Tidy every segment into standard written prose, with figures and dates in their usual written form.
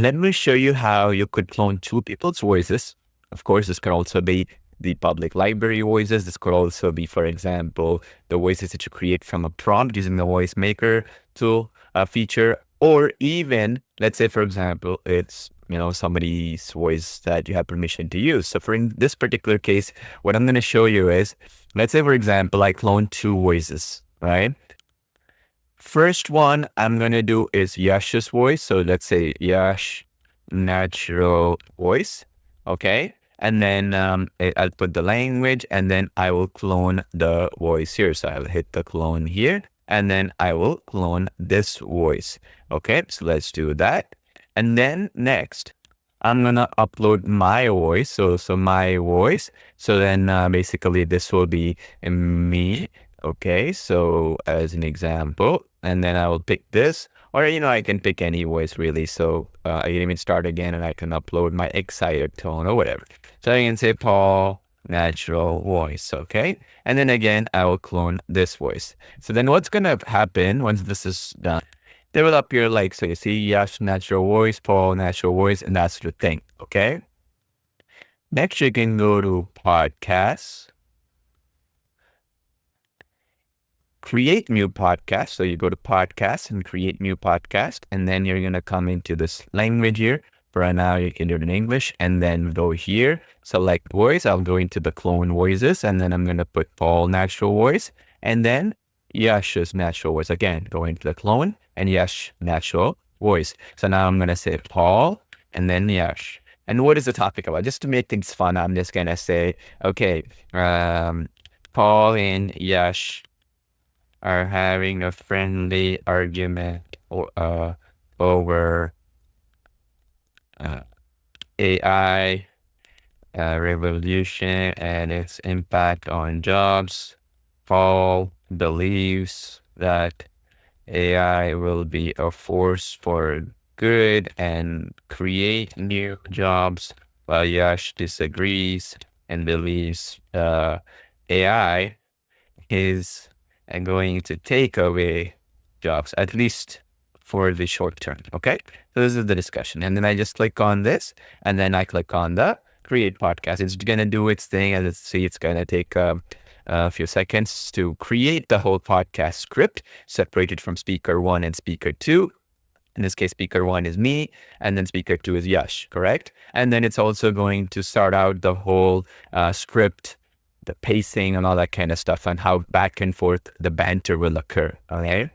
let me show you how you could clone two people's voices. Of course, this could also be the public library voices. This could also be, for example, the voices that you create from a prompt using the voice maker tool feature, or even, let's say, for example, it's somebody's voice that you have permission to use. So for in this particular case, what I'm going to show you is, let's say, for example, I clone two voices, right? First one I'm going to do is Yash's voice. So let's say Yash natural voice. Okay. And then I'll put the language, and then I will clone the voice here. So I'll hit the clone here, and then I will clone this voice. Okay. So let's do that. And then next, I'm going to upload my voice. So my voice. So then basically this will be me. Okay, so as an example, and then I will pick this, or I can pick any voice really. So I can even start again, and I can upload my excited tone or whatever. So I can say Paul natural voice, okay? And then again, I will clone this voice. So then what's gonna happen once this is done? They will appear like, so you see Yash natural voice, Paul natural voice, and that's the thing, okay? Next, you can go to podcasts. Create new podcast. So you go to podcast and create new podcast, and then you're going to come into this language here. For now, you can do it in English, and then go here, select voice. I'll go into the clone voices, and then I'm going to put Paul natural voice, and then Yash's natural voice. Again, go into the clone and Yash natural voice. So now I'm going to say Paul and then Yash. And what is the topic about? Just to make things fun, I'm just going to say, okay, Paul and Yash are having a friendly argument over AI revolution and its impact on jobs. Paul believes that AI will be a force for good and create new jobs, while Yash disagrees and believes AI is going to take away jobs, at least for the short term. Okay, so this is the discussion, and then I just click on this, and then I click on the create podcast. It's gonna do its thing, and let's see, it's gonna take a few seconds to create the whole podcast script, separated from speaker 1 and speaker 2. In this case, speaker 1 is me, and then speaker 2 is Yash, correct? And then it's also going to start out the whole script, the pacing and all that kind of stuff, and how back and forth the banter will occur, okay?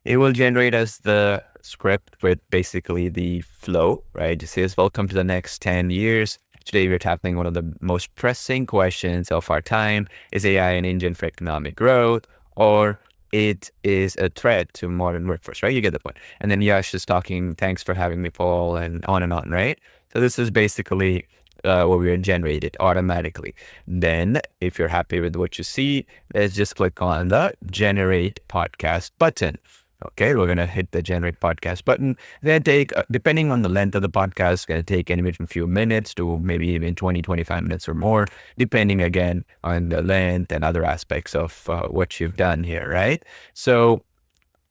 It will generate us the script with basically the flow, right? It says, welcome to the next 10 years. Today we're tackling one of the most pressing questions of our time. Is AI an engine for economic growth, or it is a threat to modern workforce, right? You get the point. And then Yash is talking, thanks for having me, Paul, and on, right? So this is basically what we generated automatically. Then if you're happy with what you see, let's just click on the generate podcast button. Okay, we're going to hit the generate podcast button. Then take, depending on the length of the podcast, it's going to take anywhere from a few minutes to maybe even 20, 25 minutes or more, depending again on the length and other aspects of what you've done here, right? So,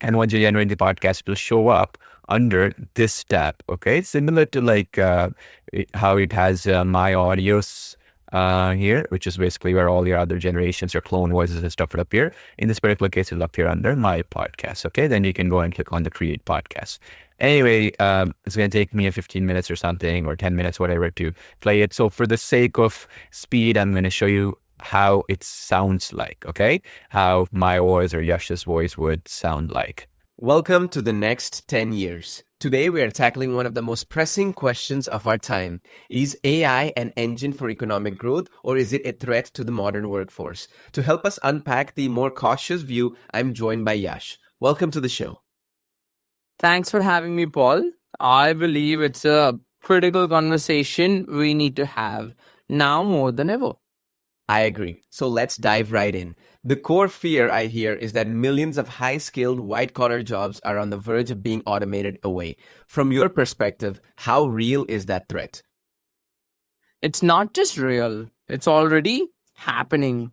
and once you generate the podcast, it will show up under this tab, okay? Similar to like how it has my audios here, which is basically where all your other generations, your clone voices and stuff will appear. In this particular case, it'll appear under my podcast, okay? Then you can go and click on the create podcast. Anyway, it's going to take me 15 minutes or something, or 10 minutes, whatever, to play it. So for the sake of speed, I'm going to show you how it sounds like, okay? How my voice or Yash's voice would sound like. Welcome to the next 10 years. Today we are tackling one of the most pressing questions of our time. Is AI an engine for economic growth, or is it a threat to the modern workforce? To help us unpack the more cautious view, I'm joined by Yash. Welcome to the show. Thanks for having me, Paul. I believe it's a critical conversation we need to have now more than ever. I agree. So let's dive right in. The core fear I hear is that millions of high-skilled white-collar jobs are on the verge of being automated away. From your perspective, how real is that threat? It's not just real, it's already happening.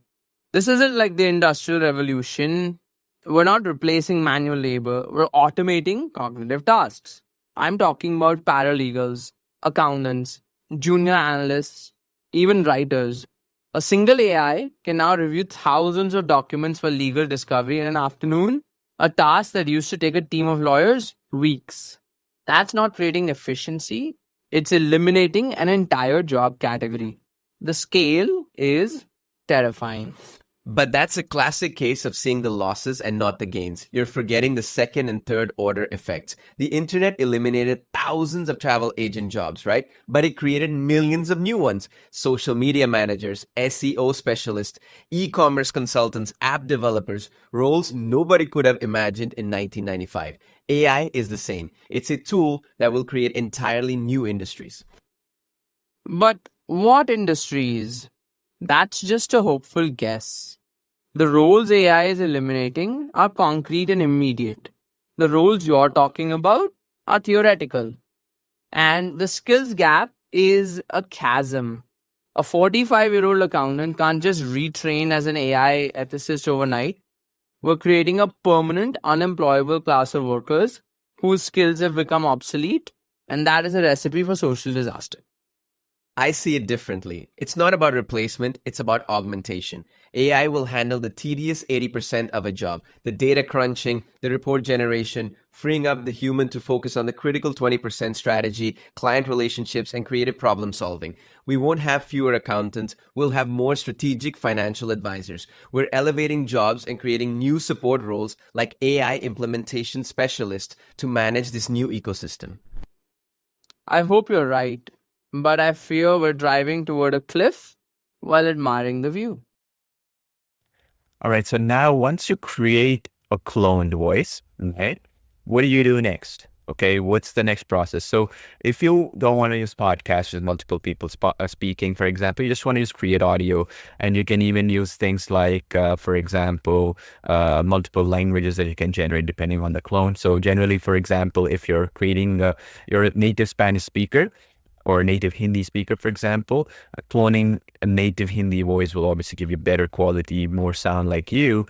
This isn't like the Industrial Revolution. We're not replacing manual labor, we're automating cognitive tasks. I'm talking about paralegals, accountants, junior analysts, even writers. A single AI can now review thousands of documents for legal discovery in an afternoon, a task that used to take a team of lawyers weeks. That's not creating efficiency, it's eliminating an entire job category. The scale is terrifying. But that's a classic case of seeing the losses and not the gains. You're forgetting the second and third order effects. The internet eliminated thousands of travel agent jobs, right? But it created millions of new ones. Social media managers, SEO specialists, e-commerce consultants, app developers, roles nobody could have imagined in 1995. AI is the same. It's a tool that will create entirely new industries. But what industries? That's just a hopeful guess. The roles AI is eliminating are concrete and immediate. The roles you're talking about are theoretical. And the skills gap is a chasm. A 45-year-old accountant can't just retrain as an AI ethicist overnight. We're creating a permanent, unemployable class of workers whose skills have become obsolete, and that is a recipe for social disaster. I see it differently. It's not about replacement, it's about augmentation. AI will handle the tedious 80% of a job, the data crunching, the report generation, freeing up the human to focus on the critical 20% strategy, client relationships, and creative problem solving. We won't have fewer accountants, we'll have more strategic financial advisors. We're elevating jobs and creating new support roles like AI implementation specialists to manage this new ecosystem. I hope you're right, but I fear we're driving toward a cliff while admiring the view. All right. So now once you create a cloned voice, right, what do you do next? Okay. What's the next process? So if you don't want to use podcasts with multiple people speaking, for example, you just want to just create audio, and you can even use things like, for example, multiple languages that you can generate depending on the clone. So generally, for example, if you're creating, you're a native Spanish speaker, or a native Hindi speaker, for example, cloning a native Hindi voice will obviously give you better quality, more sound like you,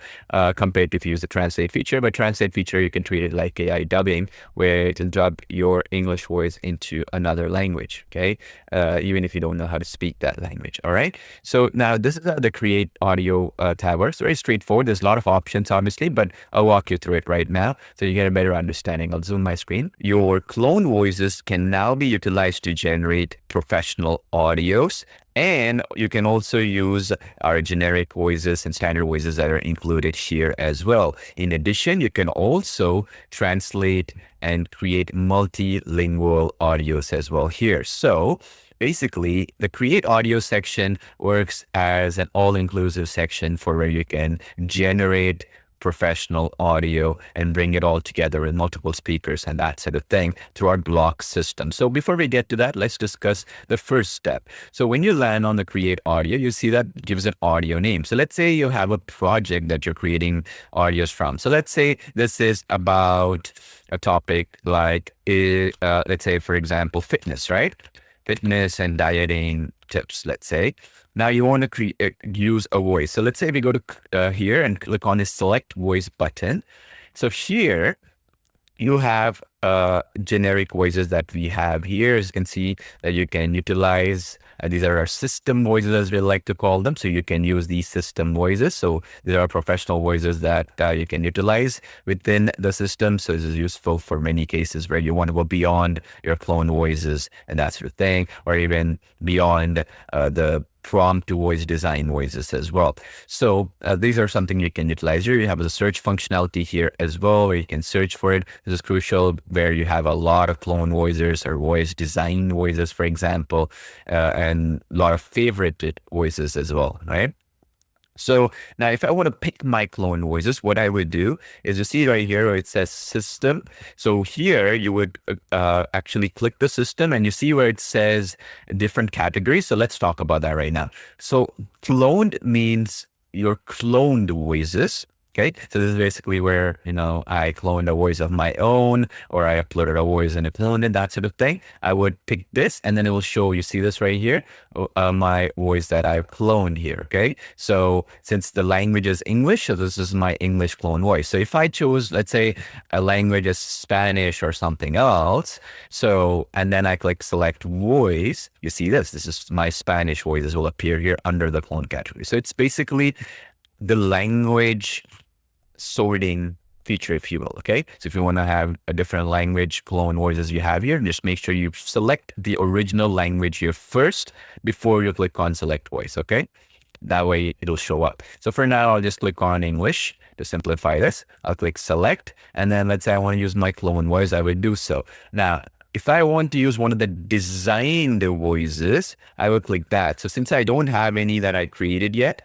compared to if you use the translate feature. But translate feature, you can treat it like AI dubbing, where it will dub your English voice into another language, okay? Even if you don't know how to speak that language, all right? So now this is how the create audio tab works. Very straightforward. There's a lot of options, obviously, but I'll walk you through it right now so you get a better understanding. I'll zoom my screen. Your clone voices can now be utilized to generate professional audios, and you can also use our generic voices and standard voices that are included here as well. In addition, you can also translate and create multilingual audios as well here. So basically, the create audio section works as an all-inclusive section for where you can generate professional audio and bring it all together with multiple speakers and that sort of thing through our block system. So before we get to that, let's discuss the first step. So when you land on the create audio, you see that it gives an audio name. So let's say you have a project that you're creating audios from. So let's say this is about a topic like, let's say, for example, fitness, right? Fitness and dieting tips, let's say. Now you want to use a voice. So let's say we go to here and click on the select voice button. So here you have generic voices that we have here. As you can see that you can utilize, these are our system voices as we like to call them. So you can use these system voices. So these are professional voices that you can utilize within the system. So this is useful for many cases where you want to go beyond your clone voices and that sort of thing, or even beyond the prompt to voice design voices as well. So these are something you can utilize here. You have the search functionality here as well, where you can search for it. This is crucial where you have a lot of clone voices or voice design voices, for example, and a lot of favorited voices as well, right? So now if I want to pick my clone voices, what I would do is, you see right here where it says system. So here you would actually click the system and you see where it says different categories. So let's talk about that right now. So cloned means your cloned voices. Okay, so this is basically where, I cloned a voice of my own, or I uploaded a voice and it cloned it, that sort of thing. I would pick this and then it will show, you see this right here, my voice that I've cloned here. Okay, so since the language is English, so this is my English clone voice. So if I chose, let's say, a language is Spanish or something else, so, and then I click select voice, you see this is my Spanish voice. This will appear here under the clone category. So it's basically the language sorting feature, if you will. Okay, so if you want to have a different language clone voices you have here, just make sure you select the original language here first before you click on select voice. Okay, that way it'll show up. So for now, I'll just click on English to simplify this. I'll click select, and then let's say I want to use my clone voice, I would do so. Now, if I want to use one of the designed voices, I will click that. So since I don't have any that I created yet,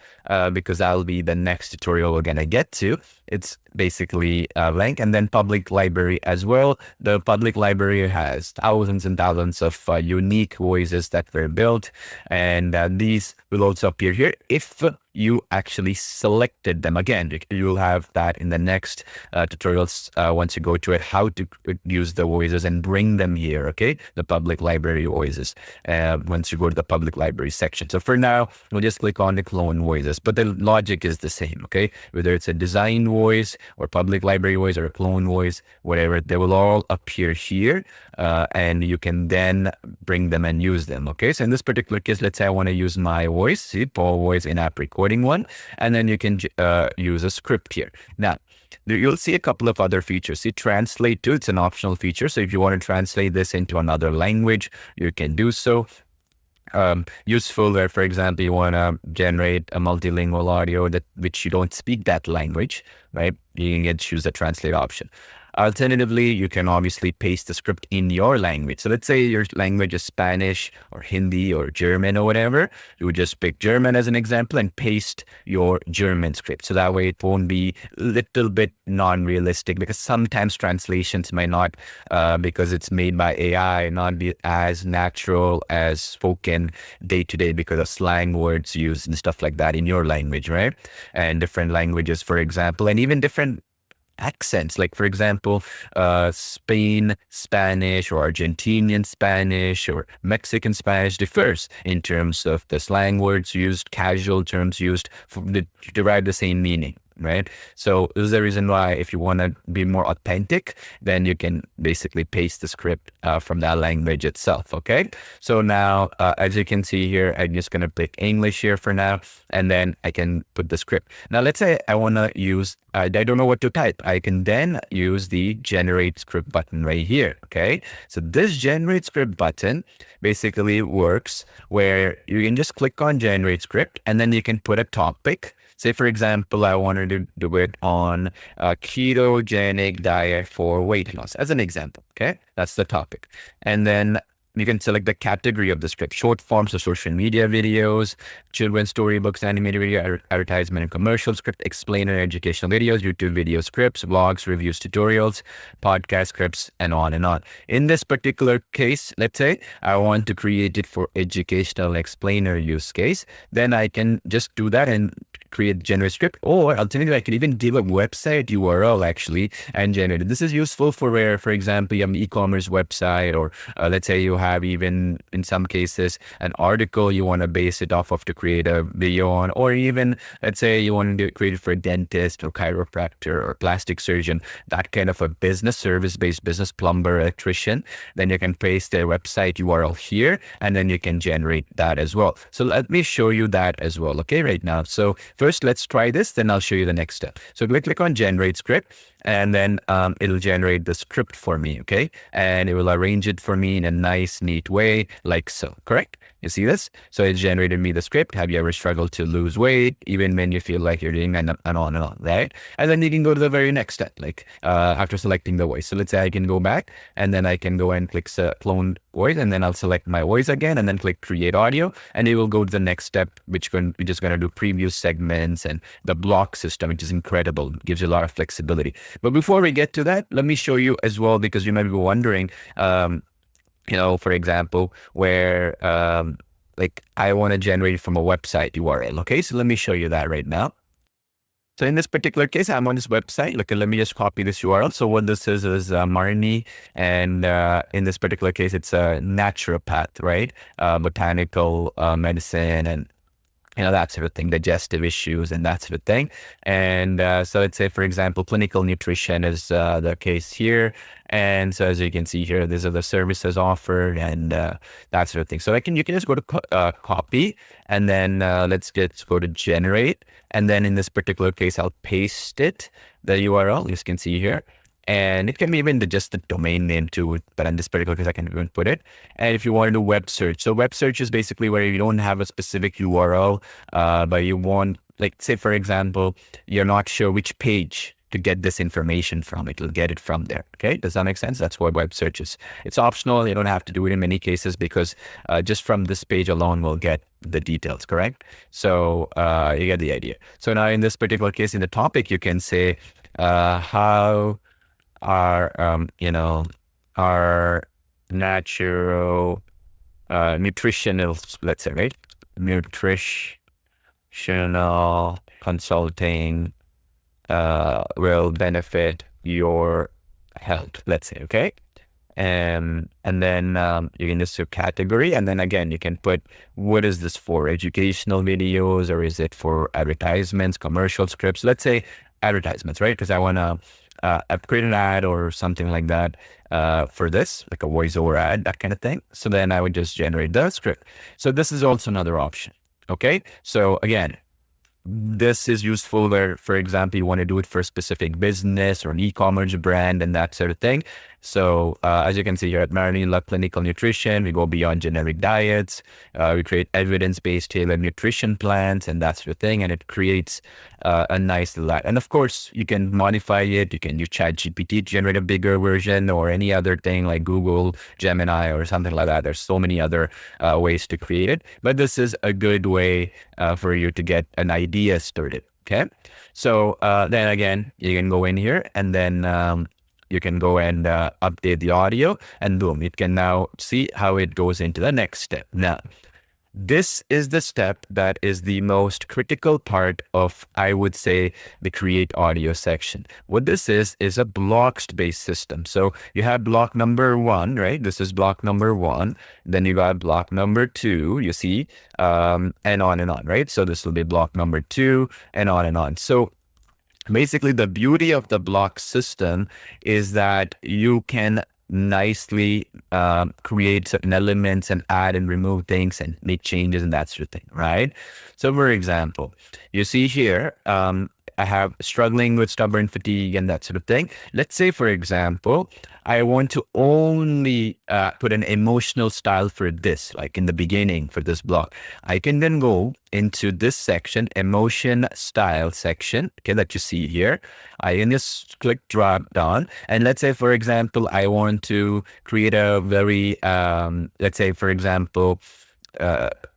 because that'll be the next tutorial we're gonna get to, it's basically blank. And then public library as well. The public library has thousands and thousands of unique voices that were built, and these will also appear here if you actually selected them. Again, you'll have that in the next tutorials once you go to it, how to use the voices and bring them here. Okay, the public library voices once you go to the public library section. So for now, we'll just click on the clone voices, but the logic is the same. Okay, whether it's a design voice or public library voice or a clone voice, whatever, they will all appear here, and you can then bring them and use them. Okay, so in this particular case, let's say I want to use my voice, see, Paul voice in-app recording one, and then you can use a script here. Now, you'll see a couple of other features. See, translate to, it's an optional feature. So if you want to translate this into another language, you can do so. Useful where, for example, you want to generate a multilingual audio which you don't speak that language, right? You can choose the translate option. Alternatively, you can obviously paste the script in your language. So let's say your language is Spanish or Hindi or German or whatever. You would just pick German as an example and paste your German script. So that way it won't be a little bit non-realistic, because sometimes translations might not, because it's made by AI, not be as natural as spoken day to day because of slang words used and stuff like that in your language, right? And different languages, for example, and even different accents, like for example, Spain Spanish or Argentinian Spanish or Mexican Spanish differs in terms of the slang words used, casual terms used to derive the same meaning. Right. So this is the reason why if you want to be more authentic, then you can basically paste the script from that language itself. Okay. So now, as you can see here, I'm just going to pick English here for now, and then I can put the script. Now, let's say I want to use, I don't know what to type. I can then use the generate script button right here. Okay. So this generate script button basically works where you can just click on generate script, and then you can put a topic. Say, for example, I wanted to do it on ketogenic diet for weight loss, as an example. Okay, that's the topic. And then you can select the category of the script: short forms of social media videos, children's storybooks, animated video, advertisement and commercial script, explainer and educational videos, YouTube video scripts, vlogs, reviews, tutorials, podcast scripts, and on and on. In this particular case, let's say I want to create it for educational explainer use case, then I can just do that and create generate script, or alternatively, I could even give a website URL actually and generate it. This is useful for where, for example, you have an e-commerce website, or let's say you have even in some cases an article you want to base it off of to create a video on, or even let's say you want to create it for a dentist or chiropractor or plastic surgeon, that kind of a business service-based business, plumber, electrician. Then you can paste their website URL here, and then you can generate that as well. So let me show you that as well. Okay, right now. So first, let's try this, then I'll show you the next step. So click on generate script, and then it'll generate the script for me, okay? And it will arrange it for me in a nice, neat way, like so, correct? You see this? So it generated me the script. Have you ever struggled to lose weight, even when you feel like you're doing and on and on, right? And then you can go to the very next step, like after selecting the voice. So let's say I can go back, and then I can go and click clone voice, and then I'll select my voice again, and then click create audio, and it will go to the next step, which we're just going to do preview segments and the block system, which is incredible. It gives you a lot of flexibility. But before we get to that, let me show you as well, because you might be wondering, for example, where like I want to generate from a website URL. Okay, so let me show you that right now. So in this particular case, I'm on this website. Look, let me just copy this URL. So what this is Marnie, and in this particular case, it's a naturopath, right? Botanical medicine and that sort of thing, digestive issues and that sort of thing. And so let's say, for example, clinical nutrition is the case here. And so as you can see here, these are the services offered and that sort of thing. So you can just go to copy, and then let's go to generate. And then in this particular case, I'll paste it, the URL, you can see here. And it can be even just the domain name too, but in this particular case, I can even put it. And if you want to do web search, so web search is basically where you don't have a specific URL, but you want, like, say, for example, you're not sure which page to get this information from. It'll get it from there. Okay, does that make sense? That's what web search is. It's optional. You don't have to do it in many cases because just from this page alone, we'll get the details, correct? So you get the idea. So now in this particular case, in the topic, you can say how our our natural nutritional, let's say, right, nutritional consulting will benefit your health, let's say. Okay, and then you can just do category, and then again you can put, what is this for? Educational videos, or is it for advertisements, commercial scripts? Let's say advertisements, right? Because I want to create an ad or something like that for this, like a voiceover ad, that kind of thing. So then I would just generate the script. So this is also another option. Okay, so again, this is useful where, for example, you want to do it for a specific business or an e-commerce brand and that sort of thing. So as you can see here at Marinela Clinical Nutrition, we go beyond generic diets. We create evidence-based tailored nutrition plans and that sort of thing. And it creates a nice lot. And of course, you can modify it. You can use ChatGPT to generate a bigger version, or any other thing like Google, Gemini, or something like that. There's so many other ways to create it. But this is a good way for you to get an idea started. Okay. So then again, you can go in here, and then you can go and update the audio, and boom, it can now see how it goes into the next step. Now, this is the step that is the most critical part of, I would say, the create audio section. What this is a blocks-based system. So you have block number 1, right? This is block number 1. Then you got block number 2, you see, and on, right? So this will be block number 2, and on. So basically, the beauty of the block system is that you can nicely create certain elements and add and remove things and make changes and that sort of thing, right? So for example, you see here, I have struggling with stubborn fatigue and that sort of thing. Let's say, for example, I want to only put an emotional style for this, like in the beginning for this block. I can then go into this section, emotion style section, okay, that you see here. I can just click drop down. And let's say, for example, I want to create a very, let's say, for example,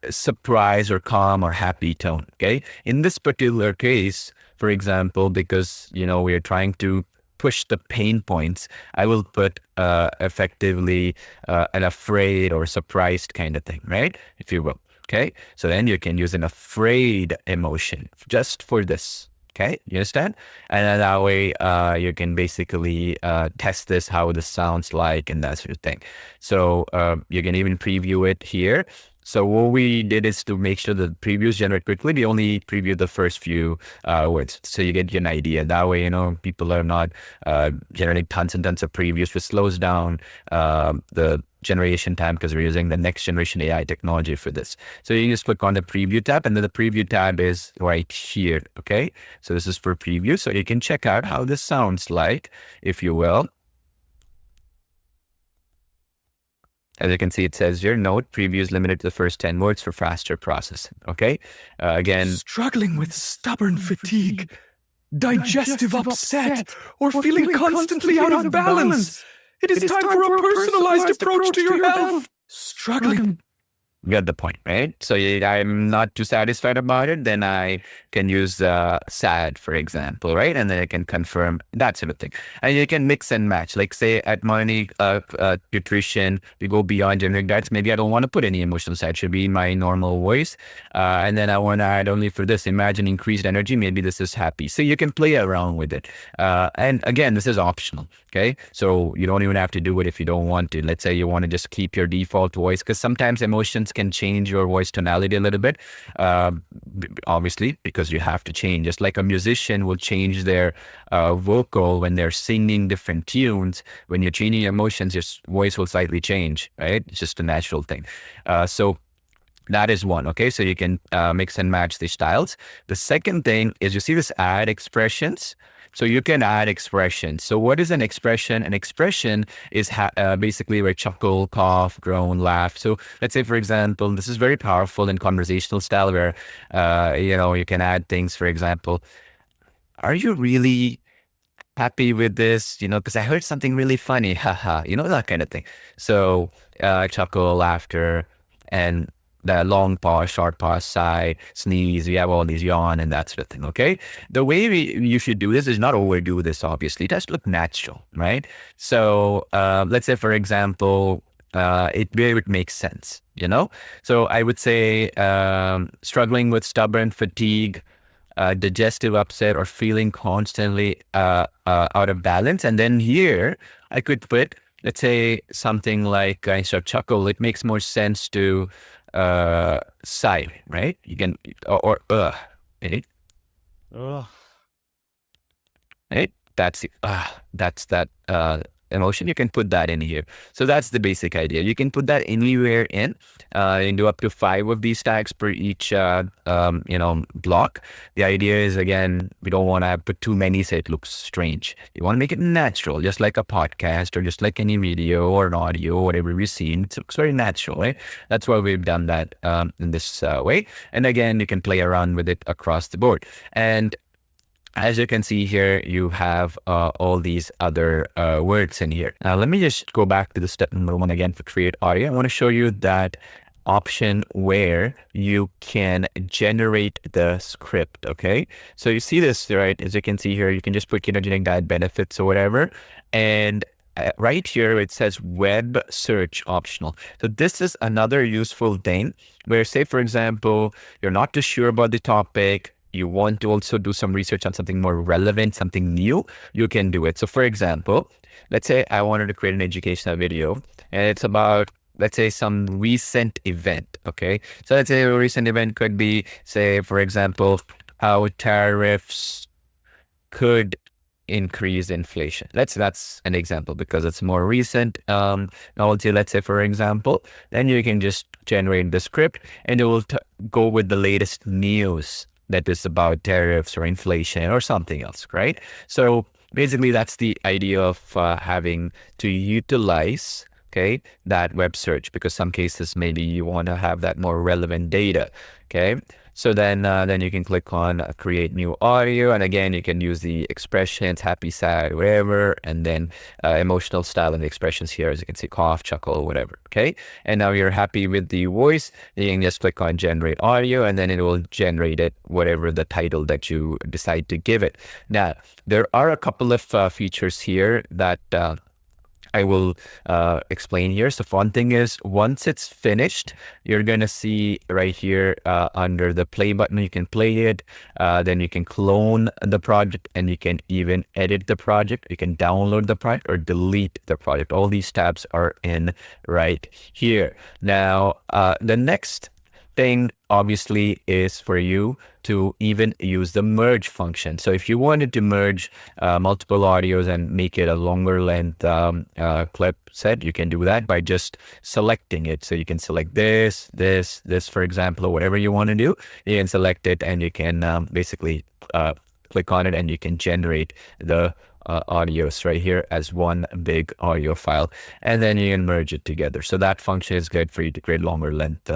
surprise or calm or happy tone. Okay. In this particular case, for example, because, we are trying to push the pain points, I will put effectively an afraid or surprised kind of thing, right? If you will. Okay. So then you can use an afraid emotion just for this. Okay, you understand? And then that way you can basically test this, how this sounds like and that sort of thing. So you can even preview it here. So what we did is to make sure the previews generate quickly. We only preview the first few words, so you get an idea. That way, people are not generating tons and tons of previews, which slows down the generation time, because we're using the next generation AI technology for this. So you just click on the preview tab, and then the preview tab is right here. Okay, so this is for preview, so you can check out how this sounds like, if you will. As you can see, it says here, note, preview is limited to the first 10 words for faster processing. Okay, again, struggling with stubborn fatigue, digestive upset, or feeling constantly out of balance. It is time for a personalized approach to your health. Struggling You get the point, right? So I'm not too satisfied about it, then I can use sad, for example, right? And then I can confirm that sort of thing. And you can mix and match. Like say at Money Nutrition, we go beyond generic diets. Maybe I don't want to put any emotional side. It should be my normal voice. And then I want to add only for this. Imagine increased energy. Maybe this is happy. So you can play around with it. And again, this is optional. Okay. So you don't even have to do it if you don't want to. Let's say you want to just keep your default voice, because sometimes emotions can change your voice tonality a little bit. Obviously, because you have to change. Just like a musician will change their vocal when they're singing different tunes. When you're changing emotions, your voice will slightly change, right? It's just a natural thing. So that is one. Okay, so you can mix and match the styles. The second thing is, you see this add expressions. So you can add expressions. So what is an expression? An expression is basically where chuckle, cough, groan, laugh. So let's say, for example, this is very powerful in conversational style where, you can add things, for example, are you really happy with this? Because I heard something really funny. Haha, that kind of thing. So chuckle, laughter, and the long pause, short pause, sigh, sneeze. We have all these yawn and that sort of thing. Okay. The way you should do this is not overdo this, obviously. Just look natural, right? So let's say, for example, it would make sense, So I would say struggling with stubborn fatigue, digestive upset, or feeling constantly out of balance. And then here I could put, let's say, something like instead of chuckle, it makes more sense to sigh, right? You can, or right? Ugh. Right? That's that emotion. You can put that in here. So that's the basic idea. You can put that anywhere in. You can do up to 5 of these tags per each block. The idea is, again, we don't want to put too many so it looks strange. You want to make it natural, just like a podcast or just like any video or an audio or whatever we've seen. It looks very natural, right? That's why we've done that in this way. And again, you can play around with it across the board. And as you can see here, you have all these other words in here. Now, let me just go back to the step number 1 again for create audio. I want to show you that option where you can generate the script. Okay. So you see this, right? As you can see here, you can just put ketogenic diet benefits or whatever. And right here, it says web search optional. So this is another useful thing where, say, for example, you're not too sure about the topic, you want to also do some research on something more relevant, something new, you can do it. So for example, let's say I wanted to create an educational video and it's about, let's say, some recent event. Okay. So let's say a recent event could be, say, for example, how tariffs could increase inflation. That's an example because it's more recent. Also, let's say, for example, then you can just generate the script and it will go with the latest news that is about tariffs or inflation or something else, right? So basically, that's the idea of having to utilize, okay, that web search, because some cases maybe you want to have that more relevant data, okay? So then you can click on create new audio, and again you can use the expressions, happy, sad, whatever, and then emotional style and the expressions here, as you can see, cough, chuckle, whatever. Okay, and now you're happy with the voice, you can just click on generate audio, and then it will generate it whatever the title that you decide to give it. Now there are a couple of features here that I will explain here. So one thing is, once it's finished, you're going to see right here under the play button, you can play it. Then you can clone the project and you can even edit the project. You can download the project or delete the project. All these tabs are in right here. Now, the next thing obviously is for you to even use the merge function. So if you wanted to merge multiple audios and make it a longer length clip set, you can do that by just selecting it. So you can select this, for example, or whatever you want to do. You can select it and you can basically click on it and you can generate the audios right here as one big audio file, and then you can merge it together. So that function is good for you to create longer length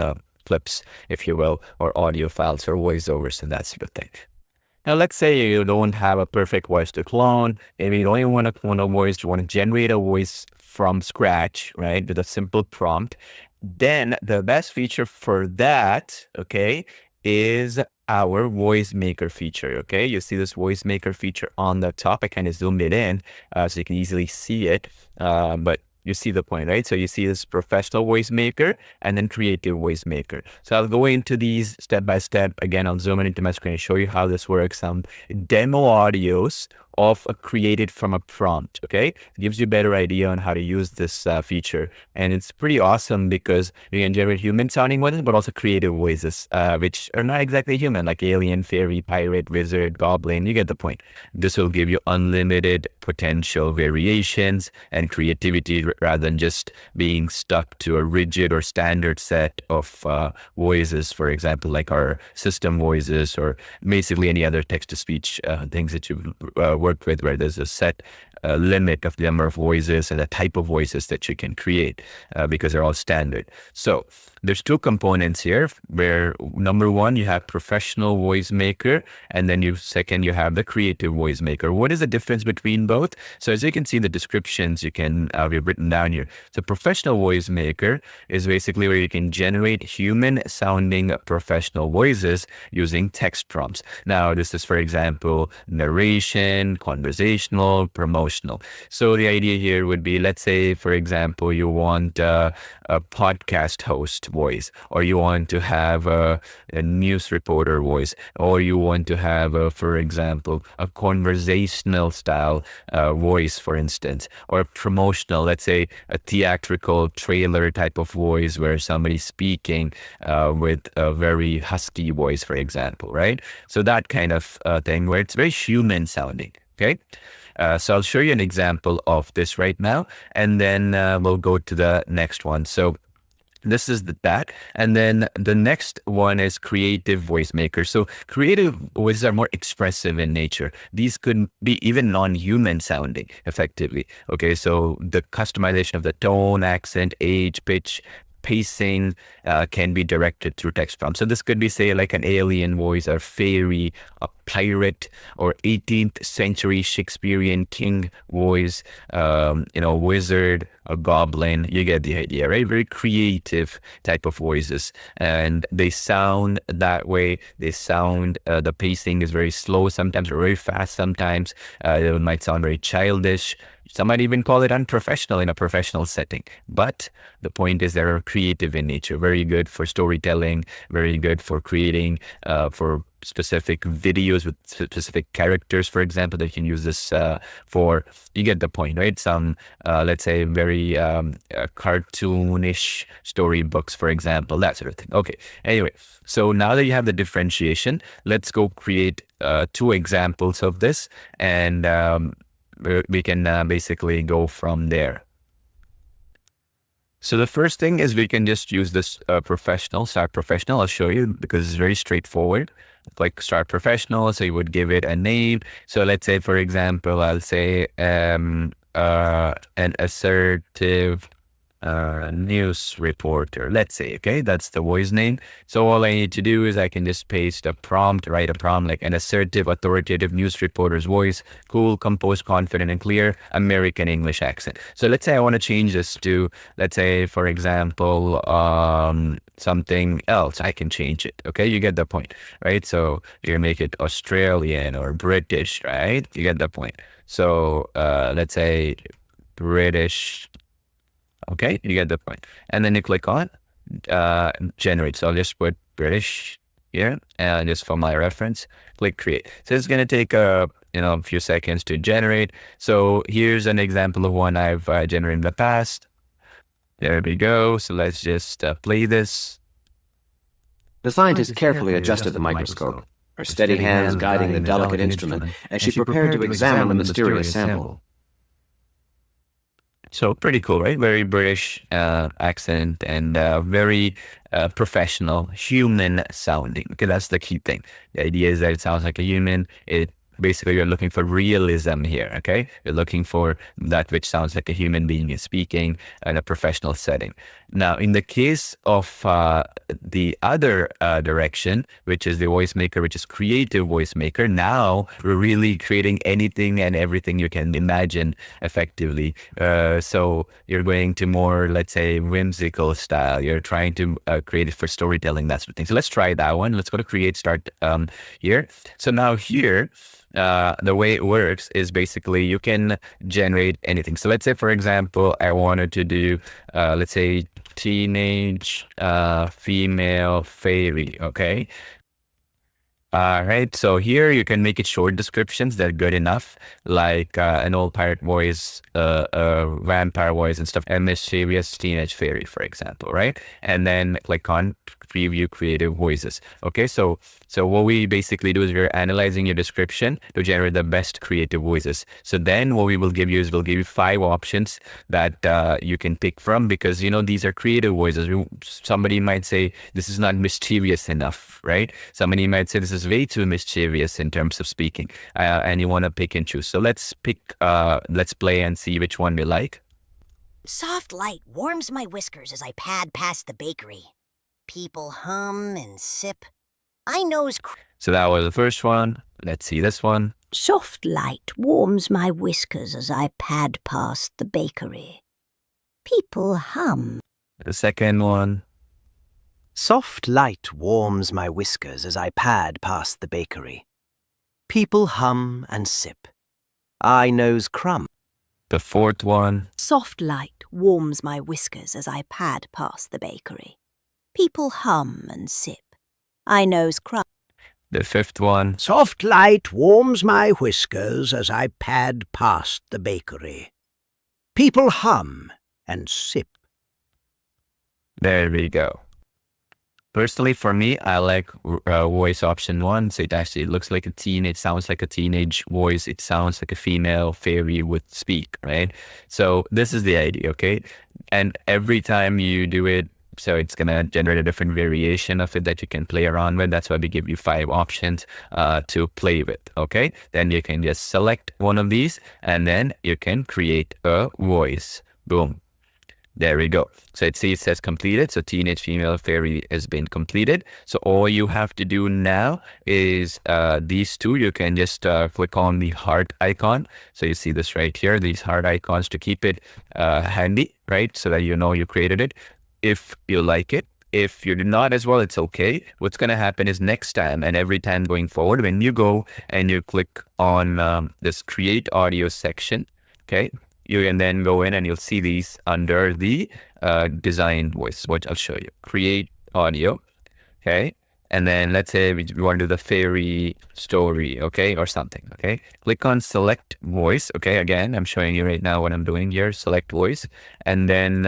clips, if you will, or audio files or voiceovers and that sort of thing. Now, let's say you don't have a perfect voice to clone. Maybe you don't even want to clone a voice. You want to generate a voice from scratch, right, with a simple prompt, then the best feature for that, okay, is our voice maker feature. Okay, you see this voice maker feature on the top. I kind of zoomed it in so you can easily see it, but you see the point, right? So you see this professional voice maker and then creative voice maker. So I'll go into these step by step. Again, I'll zoom in into my screen and show you how this works. Some demo audios of created from a prompt. Okay, it gives you a better idea on how to use this feature, and it's pretty awesome because you can generate human sounding voices but also creative voices, which are not exactly human, like alien, fairy, pirate, wizard, goblin. You get the point. This will give you unlimited potential variations and creativity rather than just being stuck to a rigid or standard set of voices, for example, like our system voices or basically any other text-to-speech things that you've worked with, where there's a set limit of the number of voices and the type of voices that you can create because they're all standard. So there's two components here, where number one, you have professional voice maker, and then second, you have the creative voice maker. What is the difference between both? So as you can see in the descriptions, you can we've written down here. So professional voice maker is basically where you can generate human sounding professional voices using text prompts. Now, this is, for example, narration, conversational, promotional. So the idea here would be, let's say, for example, you want a podcast host voice, or you want to have a news reporter voice, or you want to have, for example, a conversational style voice, for instance, or promotional, let's say a theatrical trailer type of voice where somebody's speaking with a very husky voice, for example, right? So that kind of thing where it's very human sounding, okay? So I'll show you an example of this right now, and then we'll go to the next one. So this is that. And then the next one is creative voice maker. So creative voices are more expressive in nature. These could be even non-human sounding effectively. Okay, so the customization of the tone, accent, age, pitch, pacing can be directed through text prompts. So this could be, say, like an alien voice, or fairy, a pirate, or 18th century Shakespearean king voice, wizard, a goblin. You get the idea, right? Very creative type of voices, and they sound that way. They sound, the pacing is very slow sometimes, or very fast sometimes. It might sound very childish. Some might even call it unprofessional in a professional setting. But the point is they're creative in nature, very good for storytelling, very good for creating for specific videos with specific characters, for example, that you can use this for. You get the point, right? Some, let's say, very cartoonish storybooks, for example, that sort of thing. Okay, anyway, so now that you have the differentiation, let's go create two examples of this, and we can basically go from there. So the first thing is we can just use this start professional. I'll show you because it's very straightforward. Like start professional, so you would give it a name. So let's say, for example, I'll say an assertive news reporter, let's say. Okay, that's the voice name. So all I need to do is I can just paste a prompt, write a prompt like an assertive, authoritative news reporter's voice, cool, composed, confident, and clear, American English accent. So let's say I want to change this to, let's say, for example, something else. I can change it. Okay, you get the point, right? So you make it Australian or British, right? You get the point. So let's say British. Okay, you get the point. And then you click on generate. So I'll just put British here, and just for my reference, click create. So it's going to take a few seconds to generate. So here's an example of one I've generated in the past. There we go. So let's just play this. The scientist carefully adjusted the microscope, her steady hands guiding the delicate instrument as she prepared to examine the mysterious sample. So pretty cool, right? Very British accent, and very professional, human sounding. Okay, that's the key thing. The idea is that it sounds like a human. Basically, you're looking for realism here, okay? You're looking for that which sounds like a human being is speaking in a professional setting. Now, in the case of the other direction, which is the voice maker, which is creative voice maker, now we're really creating anything and everything you can imagine effectively. So you're going to more, let's say, whimsical style. You're trying to create it for storytelling, that sort of thing. So let's try that one. Let's go to create, start here. So now here, the way it works is basically you can generate anything. So let's say, for example, I wanted to do, let's say, teenage female fairy. Okay. All right. So here you can make it short descriptions that are good enough, like an old pirate voice, vampire voice and stuff, a mischievous teenage fairy, for example, right? And then click on preview creative voices. Okay. So what we basically do is we're analyzing your description to generate the best creative voices. So then what we will give you is we'll give you 5 options that you can pick from, because, you know, these are creative voices. Somebody might say this is not mischievous enough, right? Somebody might say this is way too mischievous in terms of speaking, and you want to pick and choose. So let's play and see which one we like. Soft light warms my whiskers as I pad past the bakery. People hum and sip. I knows. So that was the first one. Let's see this one. Soft light warms my whiskers as I pad past the bakery. People hum. The second one. Soft light warms my whiskers as I pad past the bakery. People hum and sip. I nose crumb. The fourth one. Soft light warms my whiskers as I pad past the bakery. People hum and sip. I nose crumb. The fifth one. Soft light warms my whiskers as I pad past the bakery. People hum and sip. There we go. Personally, for me, I like voice option 1. So it looks like a teen. It sounds like a teenage voice. It sounds like a female fairy would speak, right? So this is the idea, okay? And every time you do it, so it's going to generate a different variation of it that you can play around with. That's why we give you 5 options to play with, okay? Then you can just select one of these and then you can create a voice. Boom. There we go. So it says completed. So teenage female fairy has been completed. So all you have to do now is these two. You can just click on the heart icon. So you see this right here, these heart icons, to keep it handy, right? So that you know you created it. If you like it, if you do not as well, it's okay. What's going to happen is next time and every time going forward, when you go and you click on this create audio section, okay, you can then go in and you'll see these under the design voice, which I'll show you. Create audio, okay? And then let's say we want to do the fairy story, okay, or something, okay? Click on select voice, okay? Again, I'm showing you right now what I'm doing here, select voice. And then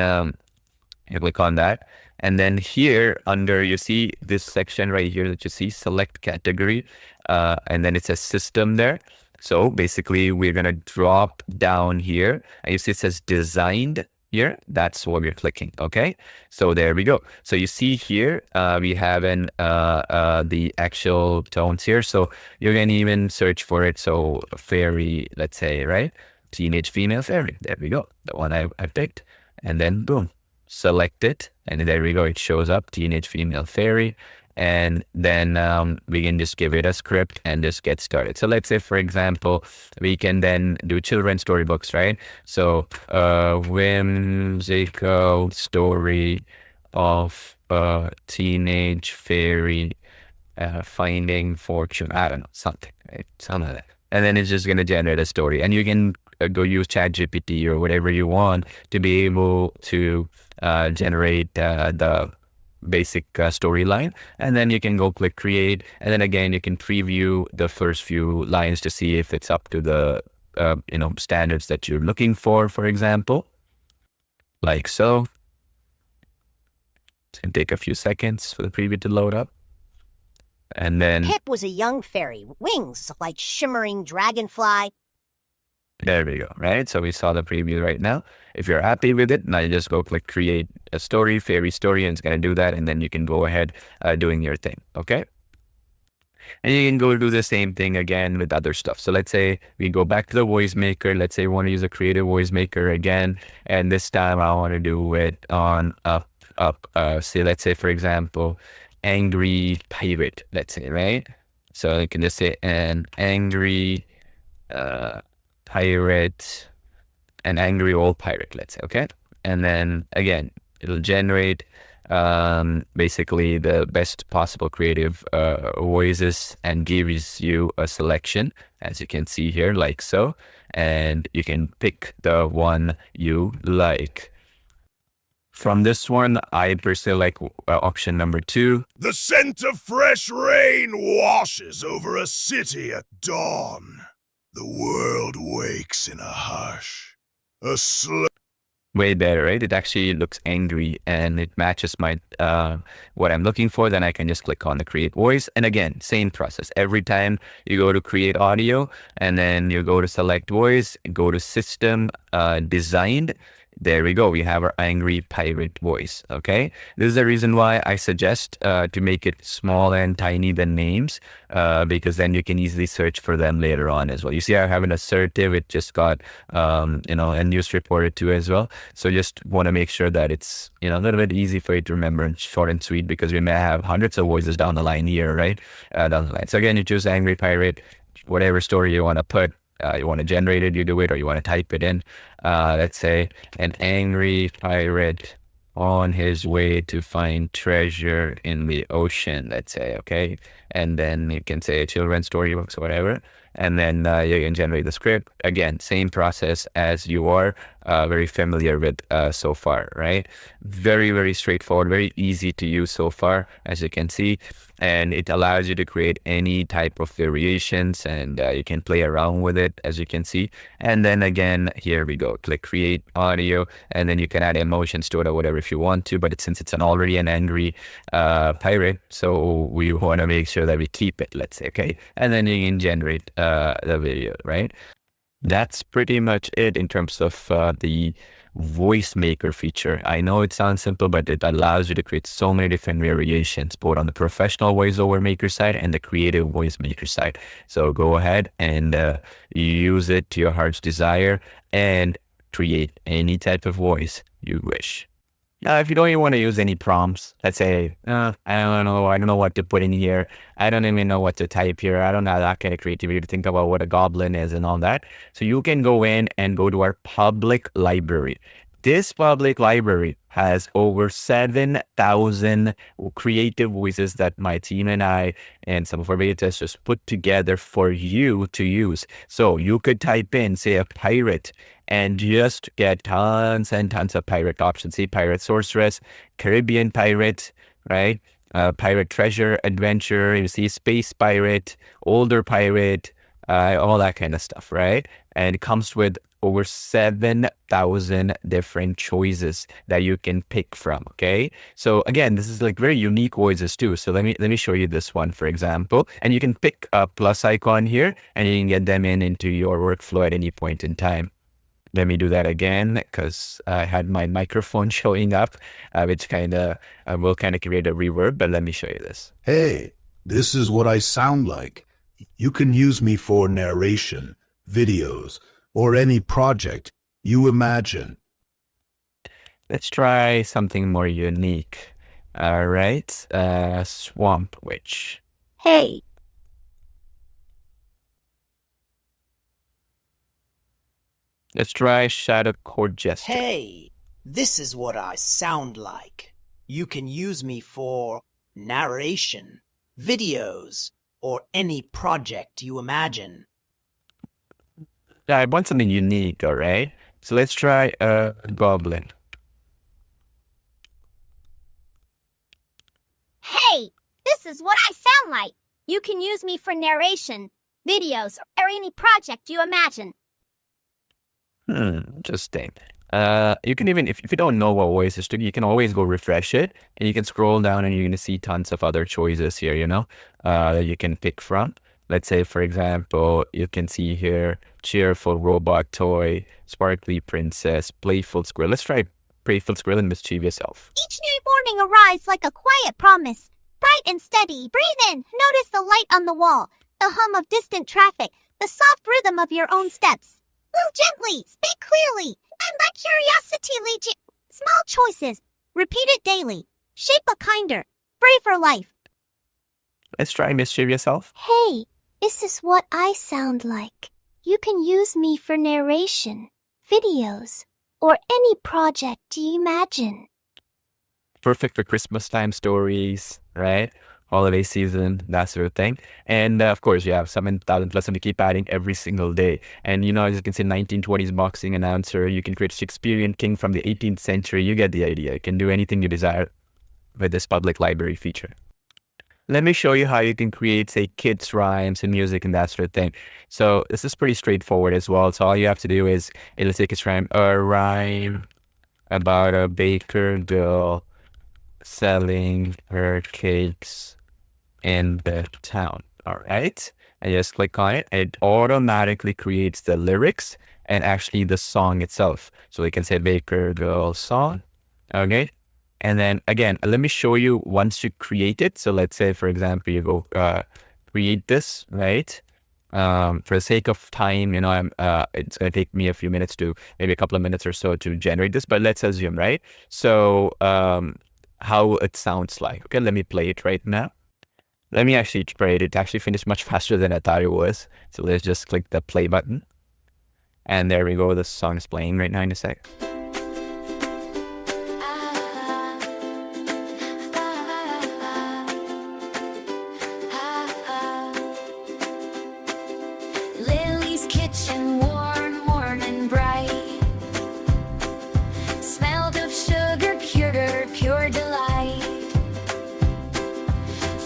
you click on that. And then here under, you see this section right here that you see, select category. And then it says system there. So basically we're going to drop down here and you see it says designed here. That's what we're clicking. Okay. So there we go. So you see here, we have the actual tones here. So you can even search for it. So fairy, let's say, right? Teenage female fairy. There we go. The one I picked, and then boom, select it. And there we go. It shows up, teenage female fairy. And then we can just give it a script and just get started. So let's say, for example, we can then do children's storybooks, right? So whimsical story of a teenage fairy finding fortune. I don't know, something, right? Something like that. And then it's just going to generate a story. And you can go use ChatGPT or whatever you want to be able to generate the basic storyline, and then you can go click create, and then again you can preview the first few lines to see if it's up to the standards that you're looking for example, like so. It's gonna take a few seconds for the preview to load up. And then Pip was a young fairy, wings like shimmering dragonfly. There we go, right? So we saw the preview right now. If you're happy with it, now you just go click create a story, fairy story, and it's going to do that. And then you can go ahead doing your thing, okay? And you can go do the same thing again with other stuff. So let's say we go back to the voice maker. Let's say we want to use a creative voice maker again. And this time I want to do it on a up, say, let's say, for example, angry pirate, let's say, right? So you can just say an angry pirate, an angry old pirate, let's say, okay? And then again, it'll generate basically the best possible creative voices and gives you a selection, as you can see here, like so. And you can pick the one you like. From this one, I personally like option number 2. The scent of fresh rain washes over a city at dawn. The world wakes in a hush. A Way better, right? It actually looks angry and it matches my what I'm looking for. Then I can just click on the create voice. And again, same process. Every time you go to create audio and then you go to select voice, go to system, designed. There we go. We have our angry pirate voice. Okay. This is the reason why I suggest to make it small and tiny than names, because then you can easily search for them later on as well. You see, I have an assertive. It just got, a news reporter too as well. So just want to make sure that it's, a little bit easy for you to remember and short and sweet, because we may have hundreds of voices down the line here, right? Down the line. So again, you choose angry pirate, whatever story you want to put. You want to generate it, you do it, or you want to type it in. Let's say an angry pirate on his way to find treasure in the ocean, let's say, okay? And then you can say children's storybooks or whatever. And then you can generate the script. Again, same process as you are very familiar with so far, right? Very, very straightforward, very easy to use so far, as you can see. And it allows you to create any type of variations, and you can play around with it, as you can see. And then again, here we go, click create audio, and then you can add emotions to it or whatever if you want to, but since it's already an angry pirate, so we want to make sure that we keep it, let's say, okay? And then you can generate the video, right? That's pretty much it in terms of the voice maker feature. I know it sounds simple, but it allows you to create so many different variations, both on the professional voiceover maker side and the creative voice maker side. So go ahead and use it to your heart's desire and create any type of voice you wish. Now, if you don't even want to use any prompts, let's say, I don't know what to put in here. I don't even know what to type here. I don't have that kind of creativity to think about what a goblin is and all that. So you can go in and go to our public library. This public library has over 7,000 creative voices that my team and I and some of our beta testers put together for you to use. So you could type in, say, a pirate, and just get tons and tons of pirate options. See, pirate sorceress, Caribbean pirate, right? Pirate treasure adventure. You see, space pirate, older pirate, all that kind of stuff, right? And it comes with over 7,000 different choices that you can pick from. Okay, so again, this is like very unique voices too. So let me show you this one, for example, and you can pick a plus icon here, and you can get them into your workflow at any point in time. Let me do that again, because I had my microphone showing up, which kind of will create a reverb, but let me show you this. Hey, this is what I sound like. You can use me for narration, videos, or any project you imagine. Let's try something more unique. All right, Swamp Witch. Hey, Let's try Shadow Court Jester. Hey, this is what I sound like. You can use me for narration, videos, or any project you imagine. Yeah, I want something unique, all right? So let's try a Goblin. Hey, this is what I sound like. You can use me for narration, videos, or any project you imagine. Interesting. You can even, if you don't know what voice is to, you can always go refresh it, and you can scroll down and you're going to see tons of other choices here, that you can pick from. Let's say, for example, you can see here, cheerful robot toy, sparkly princess, playful squirrel. Let's try playful squirrel and mischievous elf. Each new morning arrives like a quiet promise. Bright and steady, breathe in, notice the light on the wall, the hum of distant traffic, the soft rhythm of your own steps. Move gently, speak clearly, and let curiosity lead you. Small choices, Repeat it daily. Shape a kinder, braver life. Let's try mischievous self. Hey, is this what I sound like? You can use me for narration, videos, or any project you imagine. Perfect for Christmas time stories, right? Holiday season, that sort of thing. And of course, you have 7,000 plus, and we keep adding every single day. And as you can see, 1920s boxing announcer. You can create Shakespearean king from the 18th century. You get the idea. You can do anything you desire with this public library feature. Let me show you how you can create, say, kids' rhymes and music and that sort of thing. So this is pretty straightforward as well. So all you have to do is, let's take a rhyme about a baker girl selling her cakes in the town. All right. And just click on it. It automatically creates the lyrics and actually the song itself. So we can say baker girl song. Okay. And then again, let me show you once you create it. So let's say, for example, you go create this, right? For the sake of time, it's going to take me a few minutes to, maybe a couple of minutes or so to generate this, but let's assume, right? So how it sounds like. Okay, let me play it right now. Let me actually try it. It actually finished much faster than I thought it was. So let's just click the play button. And there we go. The song is playing right now in a sec. Lily's kitchen, warm and bright. Smelled of sugar, pure delight.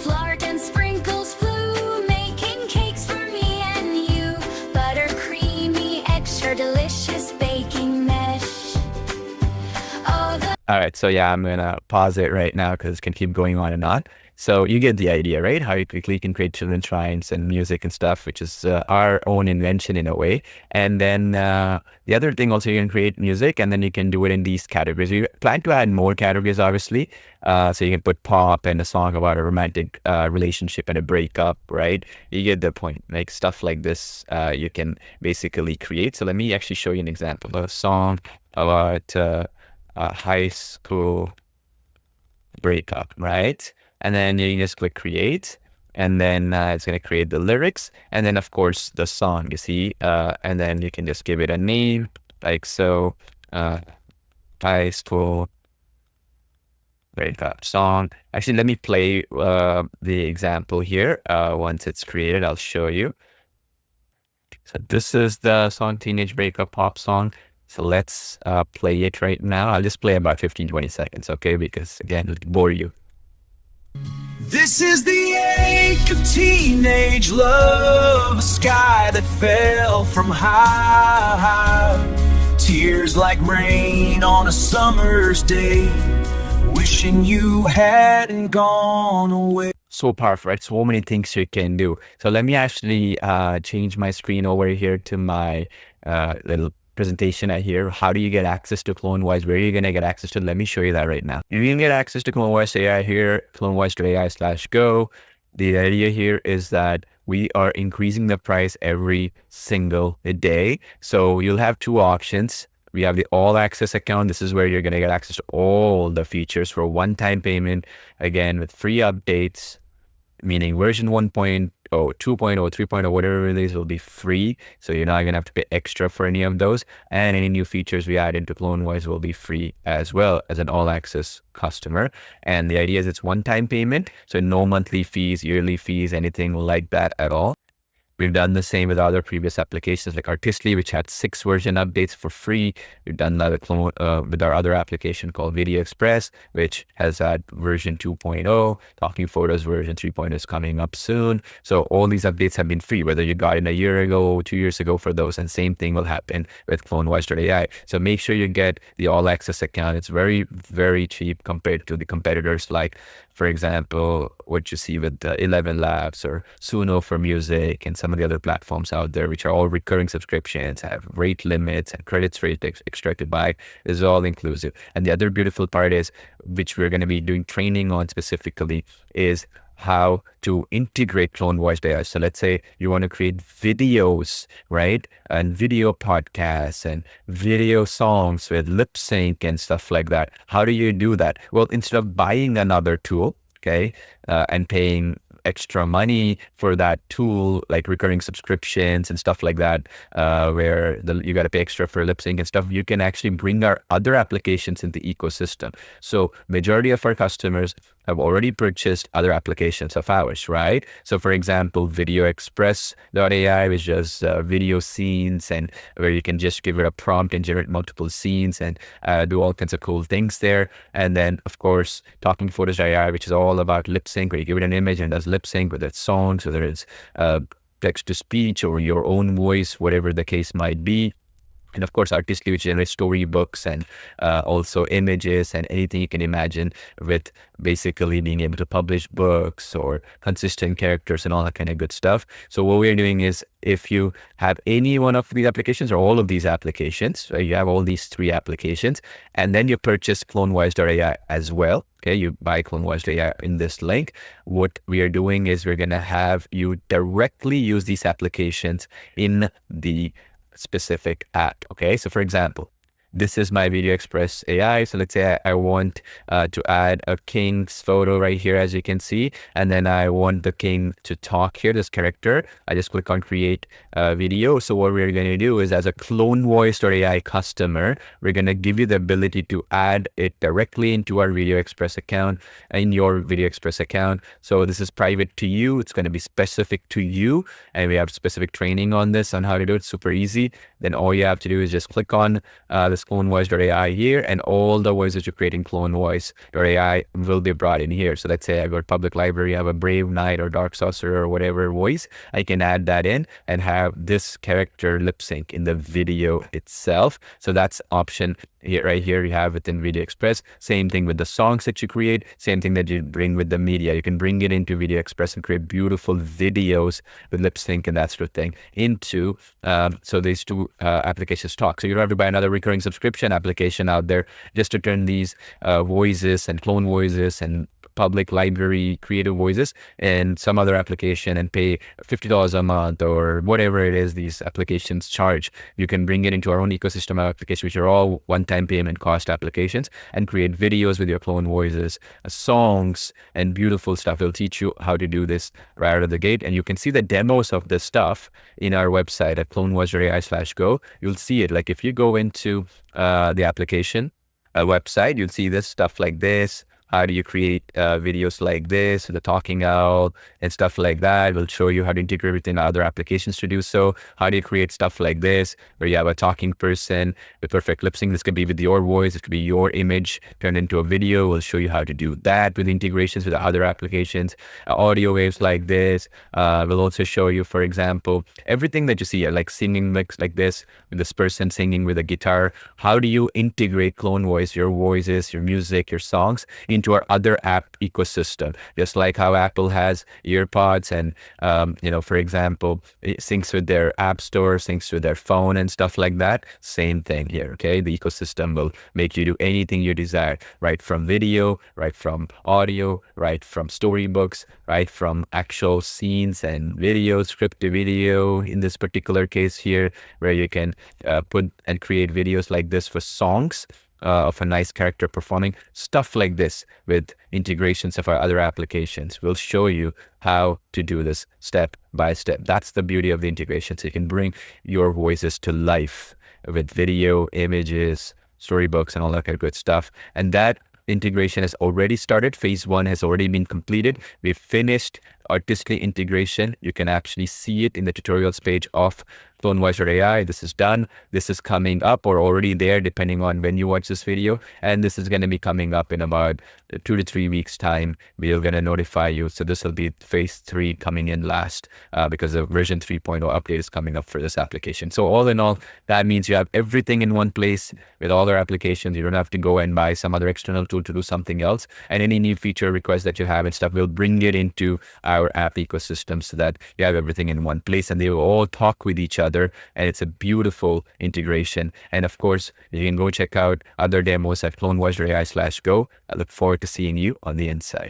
Flart and sprinkles flew, making cakes for me and you. Butter creamy, extra delicious baking mesh. All right, so yeah, I'm gonna pause it right now because it can keep going on and on. So you get the idea, right? How you quickly can create children's rhymes and music and stuff, which is our own invention in a way. And then the other thing also, you can create music and then you can do it in these categories. We plan to add more categories, obviously. So you can put pop and a song about a romantic relationship and a breakup, right? You get the point. Like stuff like this, you can basically create. So let me actually show you an example. A song about a high school breakup, right? And then you just click create, and then it's going to create the lyrics, and then of course the song, you see, and then you can just give it a name, like so, high school breakup song. Actually, let me play the example here. Once it's created, I'll show you. So this is the song, teenage breakup pop song. So let's play it right now. I'll just play about 15-20 seconds, okay? Because again, it'll bore you. This is the ache of teenage love, a sky that fell from high. Tears like rain on a summer's day, wishing you hadn't gone away. So powerful, right? So many things you can do. So let me actually change my screen over here to my little presentation here. How do you get access to CloneVoice? Where are you going to get access to? Let me show you that right now. You can get access to CloneVoice.ai here, CloneVoice.ai/go. The idea here is that we are increasing the price every single day. So you'll have two options. We have the all access account. This is where you're going to get access to all the features for one-time payment, again, with free updates, meaning version 1.0, 2.0, 3.0, whatever it is will be free. So you're not going to have to pay extra for any of those. And any new features we add into CloneVoice will be free as well as an all access customer. And the idea is it's one-time payment. So no monthly fees, yearly fees, anything like that at all. We've done the same with other previous applications like Artistly, which had 6 version updates for free. We've done that with our other application called VideoExpress, which has had version 2.0. Talking Photos version 3.0 is coming up soon. So all these updates have been free, whether you got in a year ago, 2 years ago for those, and same thing will happen with CloneVoice.ai. So make sure you get the all access account. It's very, very cheap compared to the competitors like, for example, what you see with 11 Labs or Suno for music and some of the other platforms out there, which are all recurring subscriptions, have rate limits and credits rate extracted by. This is all inclusive. And the other beautiful part is, which we're going to be doing training on specifically, is how to integrate CloneVoice.ai. So let's say you want to create videos, right? And video podcasts and video songs with lip sync and stuff like that. How do you do that? Well, instead of buying another tool, okay, and paying extra money for that tool, like recurring subscriptions and stuff like that, where you got to pay extra for lip sync and stuff, you can actually bring our other applications in the ecosystem. So majority of our customers have already purchased other applications of ours, right? So for example, VideoExpress.ai, which does video scenes, and where you can just give it a prompt and generate multiple scenes and do all kinds of cool things there. And then of course, Talking Photos.ai, which is all about lip sync, where you give it an image and it does lip sync, whether it's songs, whether it's text to speech or your own voice, whatever the case might be. And of course, Artistly, which generates storybooks and also images and anything you can imagine, with basically being able to publish books or consistent characters and all that kind of good stuff. So what we're doing is, if you have any one of these applications or all of these applications, so you have all these 3 applications, and then you purchase CloneVoice.ai as well. Okay, you buy CloneVoice.ai in this link. What we are doing is we're going to have you directly use these applications in the specific app. Okay, so for example, this is my VideoExpress.ai. So let's say I want to add a king's photo right here, as you can see, and then I want the king to talk here, this character. I just click on create video. So what we're going to do is, as a CloneVoice.ai customer, we're going to give you the ability to add it directly into our VideoExpress account, in your VideoExpress account. So this is private to you. It's going to be specific to you, and we have specific training on this, on how to do it. Super easy. Then all you have to do is just click on this CloneVoice.ai here, and all the voices you create in CloneVoice.ai will be brought in here. So let's say I got public library, I have a Brave Knight or Dark Sorcerer or whatever voice, I can add that in and have this character lip sync in the video itself. So that's option here, right here you have within VideoExpress. Same thing with the songs that you create, same thing that you bring with the media. You can bring it into VideoExpress and create beautiful videos with lip sync and that sort of thing into so these 2 applications talk. So you don't have to buy another recurring subscription application out there just to turn these voices and clone voices and public library creative voices and some other application and pay $50 a month or whatever it is these applications charge. You can bring it into our own ecosystem of applications, which are all one-time payment cost applications, and create videos with your clone voices, songs, and beautiful stuff. We'll teach you how to do this right out of the gate, and you can see the demos of this stuff in our website at CloneVoice.ai/go. You'll see it. Like if you go into the application website, you'll see this stuff like this. How do you create videos like this, the talking owl and stuff like that? We'll show you how to integrate within other applications to do so. How do you create stuff like this, where you have a talking person with perfect lip sync? This could be with your voice, it could be your image turned into a video. We'll show you how to do that with integrations with other applications. Audio waves like this. We'll also show you, for example, everything that you see here, like singing mix like this, with this person singing with a guitar. How do you integrate Clone Voice, your voices, your music, your songs, into our other app ecosystem? Just like how Apple has earpods and for example, it syncs with their app store, syncs with their phone and stuff like that. Same thing here. Okay, the ecosystem will make you do anything you desire, right from video, right from audio, right from storybooks, right from actual scenes and videos, scripted video in this particular case here, where you can put and create videos like this for songs of a nice character performing, stuff like this with integrations of our other applications. We'll show you how to do this step by step. That's the beauty of the integration. So you can bring your voices to life with video, images, storybooks, and all that kind of good stuff. And that integration has already started. Phase 1 has already been completed. We've finished Artistly integration. You can actually see it in the tutorials page of CloneVoice.ai. This is done. This is coming up or already there, depending on when you watch this video. And this is going to be coming up in about 2 to 3 weeks time. We're going to notify you. So this will be phase 3 coming in last because the version 3.0 update is coming up for this application. So all in all, that means you have everything in one place with all our applications. You don't have to go and buy some other external tool to do something else. And any new feature requests that you have and stuff, we'll bring it into our app ecosystem so that you have everything in one place and they will all talk with each other. And it's a beautiful integration. And of course, you can go check out other demos at CloneVoice.ai/go. I look forward to seeing you on the inside.